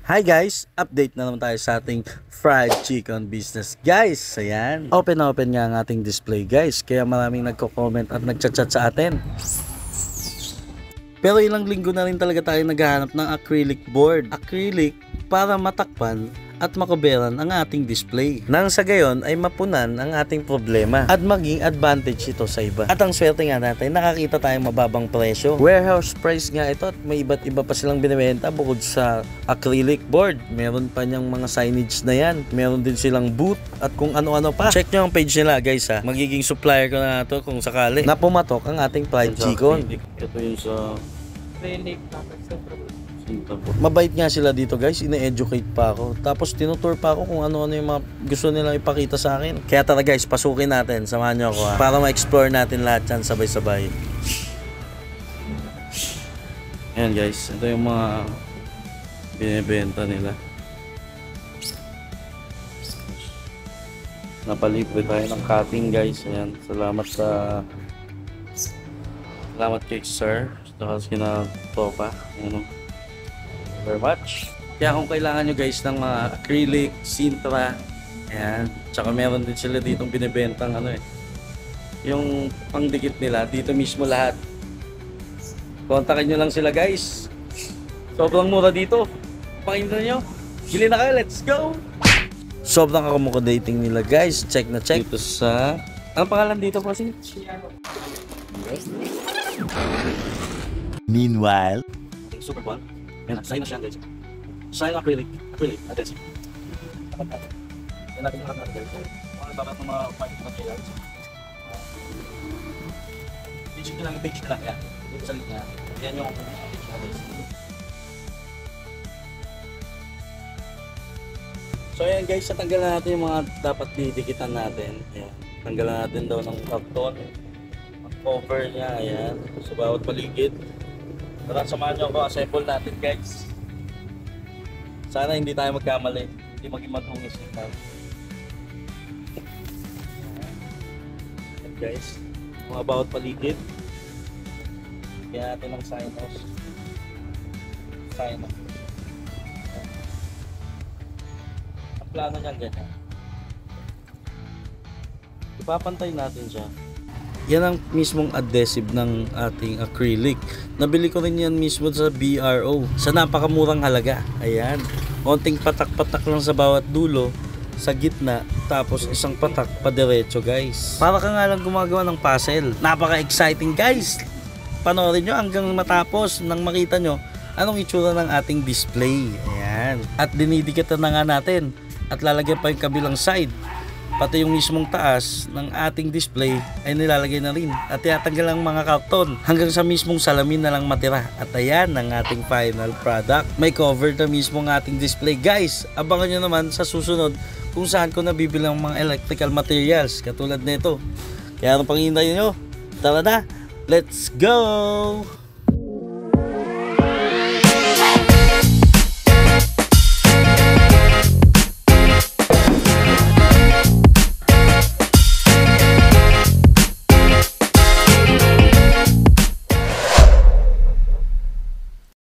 Hi guys! Update na naman tayo sa ating fried chicken business guys. Ayan. Open na open nga ang ating display guys. Kaya maraming nagko-comment at nagchat-chat sa atin. Pero ilang linggo na rin talaga tayo naghahanap ng acrylic board. Acrylic para matakpan at makoberan ang ating display. Nang sa gayon ay mapunan ang ating problema at maging advantage ito sa iba. At ang swerte nga natin, nakakita tayong mababang presyo. Warehouse price nga ito at may iba't iba pa silang binibenta bukod sa acrylic board. Meron pa niyang mga signage na yan. Meron din silang booth at kung ano-ano pa. Check nyo ang page nila guys ha. Magiging supplier ko na ito kung sakali na pumatok ang ating fried chicken. Ito yung sa acrylic. Mabait nga sila dito guys, ine-educate pa ako. Tapos tinutour pa ako kung ano-ano yung mga gusto nilang ipakita sa akin. Kaya tara guys, pasukin natin, samahan nyo ako ha, para ma-explore natin lahat yan sabay-sabay. Ayan guys, ito yung mga binibenta nila. Napalibre tayo ng cutting guys. Ayan, salamat kay sir. Ito kasi kina Topa. Ayan, very much. Kaya kung kailangan nyo guys ng mga acrylic, sintra, ayan, tsaka meron din sila ditong binibentang yung pangdikit nila, dito mismo lahat. Kontakin nyo lang sila guys. Sobrang mura dito. Pakinggan nyo. Bili na kayo, let's go! Sobrang accommodating nila guys. Check na check. Dito sa... Anong pangalan dito po kasi? Meanwhile, Super One. Yan, sign na siya guys. Sign acrylic. Acrylic, adhesive. Yan natin yung natin guys. Mga dapat ng mga fighting materials. Page nyo lang, page nyo lang yan. Dito sa linya. Yan yung page na guys. So ayan guys, tatanggalan natin yung mga dapat didikitan natin. Ayan. Tanggalan natin daw ng karton. Ang cover niya, ayan. Sa bawat paligid. Tara, samahan nyo ako, assemble natin guys. Sana hindi tayo magkamali, hindi maging matungis yung time. Ayan guys, mga bawat paligid. Kaya natin ng sign-off. Sign-off. Ang plano niyan ganyan. Ipapantay natin siya. Yan ang mismong adhesive ng ating acrylic. Nabili ko rin yan mismo sa BRO sa napakamurang halaga. Ayan, konting patak-patak lang sa bawat dulo, sa gitna, tapos isang patak pa diretso guys. Para ka nga lang gumagawa ng puzzle. Napaka-exciting guys. Panoorin nyo hanggang matapos nang makita nyo anong itsura ng ating display. Ayan, at dinidikitan na nga natin at lalagyan pa yung kabilang side. Pati yung mismong taas ng ating display ay nilalagay na rin at tinatanggal ang mga karton hanggang sa mismong salamin na lang matira. At ayan ang ating final product. May cover na mismo ang ating display guys. Abangan nyo naman sa susunod kung saan ko nabibili ang mga electrical materials katulad nito. Kaya anong panghihintay nyo? Tara na, let's go!